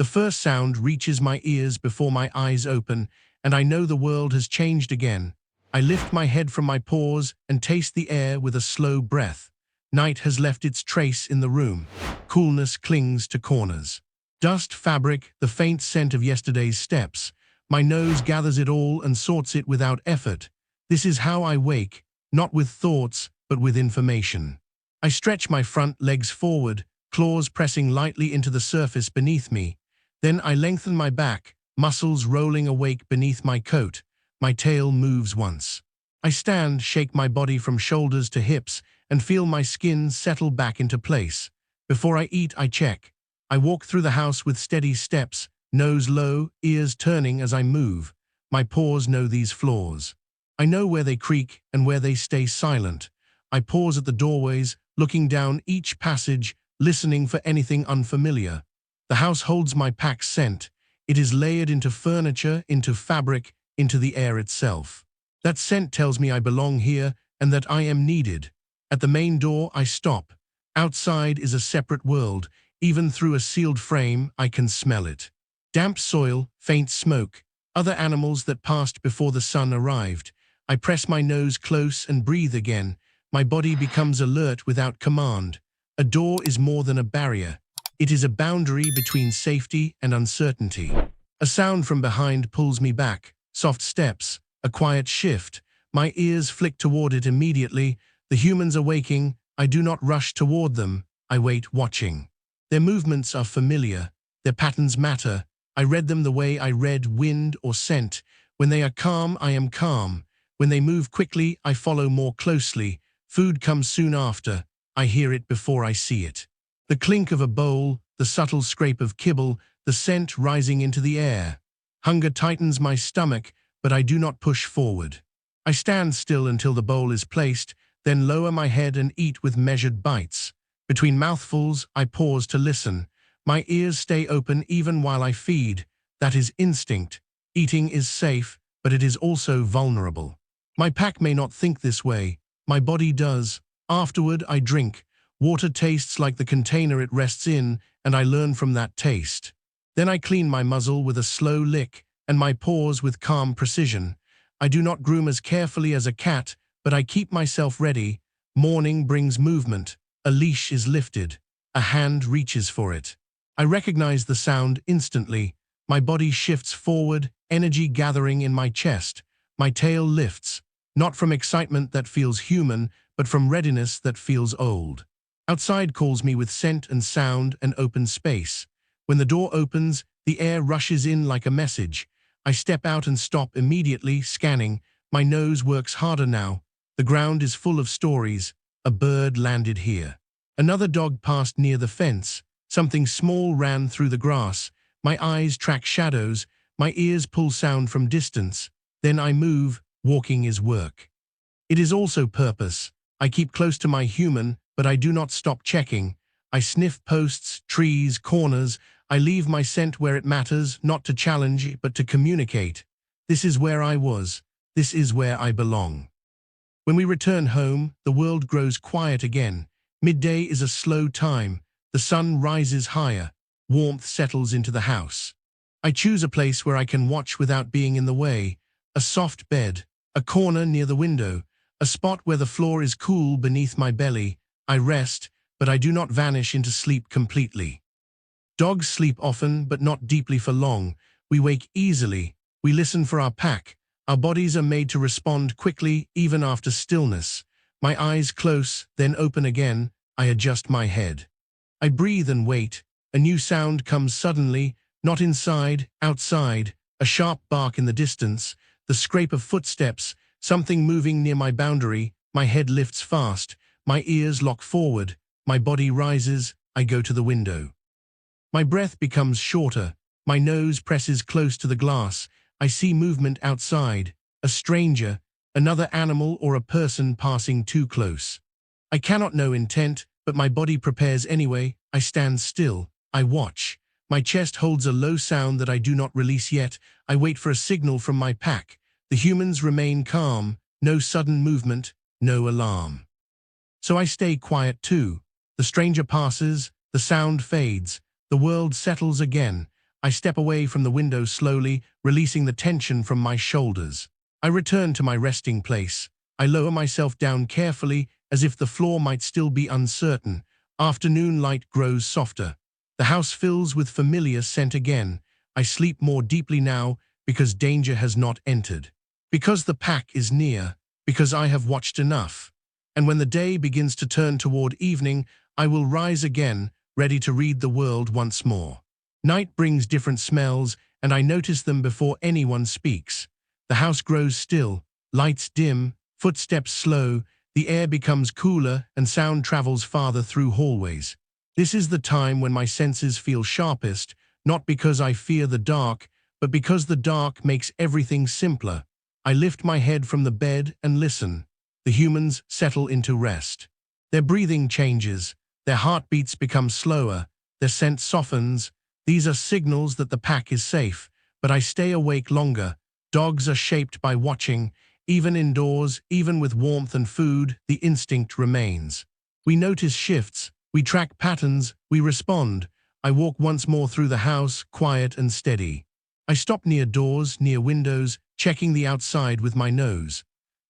The first sound reaches my ears before my eyes open, and I know the world has changed again. I lift my head from my paws and taste the air with a slow breath. Night has left its trace in the room. Coolness clings to corners. Dust, fabric, the faint scent of yesterday's steps. My nose gathers it all and sorts it without effort. This is how I wake, not with thoughts, but with information. I stretch my front legs forward, claws pressing lightly into the surface beneath me. Then I lengthen my back, muscles rolling awake beneath my coat. My tail moves once. I stand, shake my body from shoulders to hips, and feel my skin settle back into place. Before I eat, I check. I walk through the house with steady steps, nose low, ears turning as I move. My paws know these floors. I know where they creak and where they stay silent. I pause at the doorways, looking down each passage, listening for anything unfamiliar. The house holds my pack's scent. It is layered into furniture, into fabric, into the air itself. That scent tells me I belong here and that I am needed. At the main door, I stop. Outside is a separate world. Even through a sealed frame, I can smell it. Damp soil, faint smoke, other animals that passed before the sun arrived. I press my nose close and breathe again. My body becomes alert without command. A door is more than a barrier. It is a boundary between safety and uncertainty. A sound from behind pulls me back. Soft steps, a quiet shift. My ears flick toward it immediately. The humans are waking. I do not rush toward them. I wait, watching. Their movements are familiar. Their patterns matter. I read them the way I read wind or scent. When they are calm, I am calm. When they move quickly, I follow more closely. Food comes soon after. I hear it before I see it. The clink of a bowl, the subtle scrape of kibble, the scent rising into the air. Hunger tightens my stomach, but I do not push forward. I stand still until the bowl is placed, then lower my head and eat with measured bites. Between mouthfuls, I pause to listen. My ears stay open even while I feed. That is instinct. Eating is safe, but it is also vulnerable. My pack may not think this way. My body does. Afterward, I drink. Water tastes like the container it rests in, and I learn from that taste. Then I clean my muzzle with a slow lick, and my paws with calm precision. I do not groom as carefully as a cat, but I keep myself ready. Morning brings movement. A leash is lifted. A hand reaches for it. I recognize the sound instantly. My body shifts forward, energy gathering in my chest. My tail lifts, not from excitement that feels human, but from readiness that feels old. Outside calls me with scent and sound and open space. When the door opens, the air rushes in like a message. I step out and stop immediately, scanning. My nose works harder now. The ground is full of stories. A bird landed here. Another dog passed near the fence. Something small ran through the grass. My eyes track shadows. My ears pull sound from distance. Then I move. Walking is work. It is also purpose. I keep close to my human, but I do not stop checking. I sniff posts, trees, corners. I leave my scent where it matters, not to challenge, but to communicate. This is where I was. This is where I belong. When we return home, the world grows quiet again. Midday is a slow time. The sun rises higher. Warmth settles into the house. I choose a place where I can watch without being in the way. A soft bed, a corner near the window, a spot where the floor is cool beneath my belly. I rest, but I do not vanish into sleep completely. Dogs sleep often, but not deeply for long. We wake easily. We listen for our pack. Our bodies are made to respond quickly, even after stillness. My eyes close, then open again. I adjust my head. I breathe and wait. A new sound comes suddenly, not inside, outside. A sharp bark in the distance, the scrape of footsteps, something moving near my boundary. My head lifts fast. My ears lock forward. My body rises. I go to the window. My breath becomes shorter. My nose presses close to the glass. I see movement outside. A stranger, another animal or a person passing too close. I cannot know intent, but my body prepares anyway. I stand still. I watch. My chest holds a low sound that I do not release yet. I wait for a signal from my pack. The humans remain calm. No sudden movement, no alarm. So I stay quiet too. The stranger passes. The sound fades. The world settles again. I step away from the window slowly, releasing the tension from my shoulders. I return to my resting place. I lower myself down carefully, as if the floor might still be uncertain. Afternoon light grows softer. The house fills with familiar scent again. I sleep more deeply now, because danger has not entered. Because the pack is near. Because I have watched enough. And when the day begins to turn toward evening, I will rise again, ready to read the world once more. Night brings different smells, and I notice them before anyone speaks. The house grows still, lights dim, footsteps slow, the air becomes cooler, and sound travels farther through hallways. This is the time when my senses feel sharpest, not because I fear the dark, but because the dark makes everything simpler. I lift my head from the bed and listen. The humans settle into rest. Their breathing changes, their heartbeats become slower, their scent softens. These are signals that the pack is safe, but I stay awake longer. Dogs are shaped by watching. Even indoors, even with warmth and food, the instinct remains. We notice shifts, we track patterns, we respond. I walk once more through the house, quiet and steady. I stop near doors, near windows, checking the outside with my nose.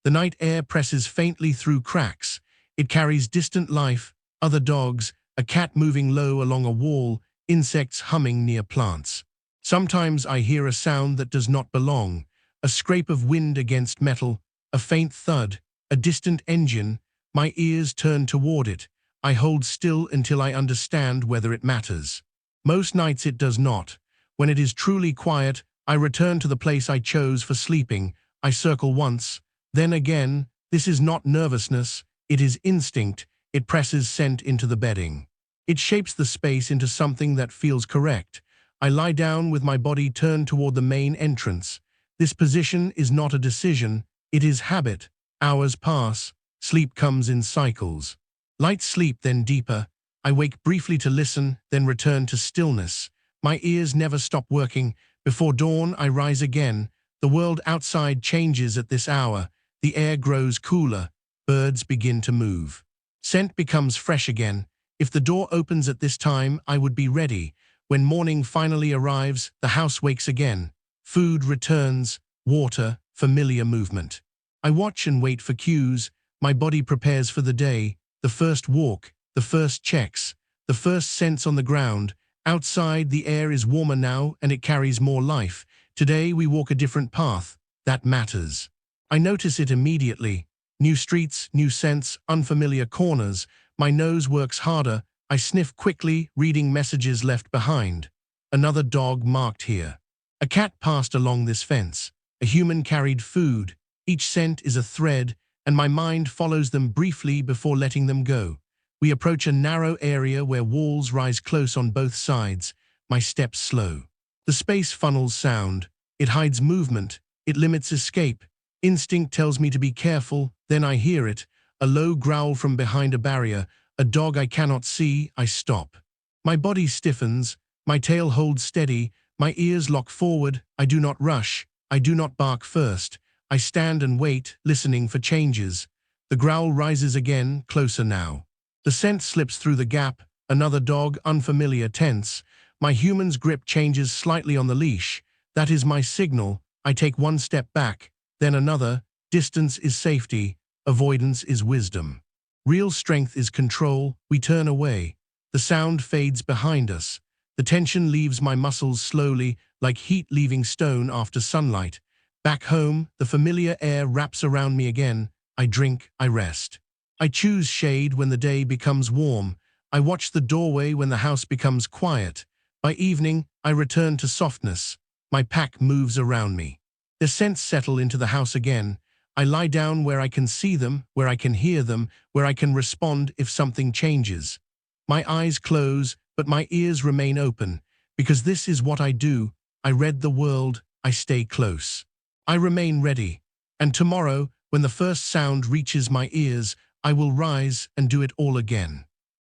The night air presses faintly through cracks. It carries distant life, other dogs, a cat moving low along a wall, insects humming near plants. Sometimes I hear a sound that does not belong, a scrape of wind against metal, a faint thud, a distant engine. My ears turn toward it. I hold still until I understand whether it matters. Most nights it does not. When it is truly quiet, I return to the place I chose for sleeping. I circle once, then again. This is not nervousness, it is instinct. It presses scent into the bedding. It shapes the space into something that feels correct. I lie down with my body turned toward the main entrance. This position is not a decision, it is habit. Hours pass, sleep comes in cycles. Light sleep, then deeper. I wake briefly to listen, then return to stillness. My ears never stop working. Before dawn, I rise again. The world outside changes at this hour. The air grows cooler. Birds begin to move. Scent becomes fresh again. If the door opens at this time, I would be ready. When morning finally arrives, the house wakes again. Food returns, water, familiar movement. I watch and wait for cues. My body prepares for the day. The first walk, the first checks, the first scents on the ground. Outside, the air is warmer now, and it carries more life. Today, we walk a different path. That matters. I notice it immediately. New streets, new scents, unfamiliar corners. My nose works harder. I sniff quickly, reading messages left behind. Another dog marked here. A cat passed along this fence. A human carried food. Each scent is a thread, and my mind follows them briefly before letting them go. We approach a narrow area where walls rise close on both sides. My steps slow. The space funnels sound. It hides movement. It limits escape. Instinct tells me to be careful. Then I hear it. A low growl from behind a barrier. A dog I cannot see. I stop. My body stiffens. My tail holds steady. My ears lock forward. I do not rush. I do not bark first. I stand and wait, listening for changes. The growl rises again, closer now. The scent slips through the gap. Another dog, unfamiliar, tense. My human's grip changes slightly on the leash. That is my signal. I take one step back, then another. Distance is safety. Avoidance is wisdom. Real strength is control. We turn away. The sound fades behind us. The tension leaves my muscles slowly, like heat leaving stone after sunlight. Back home, the familiar air wraps around me again. I drink, I rest. I choose shade when the day becomes warm. I watch the doorway when the house becomes quiet. By evening, I return to softness. My pack moves around me. The scents settle into the house again. I lie down where I can see them, where I can hear them, where I can respond if something changes. My eyes close, but my ears remain open, because this is what I do. I read the world, I stay close. I remain ready, and tomorrow, when the first sound reaches my ears, I will rise and do it all again.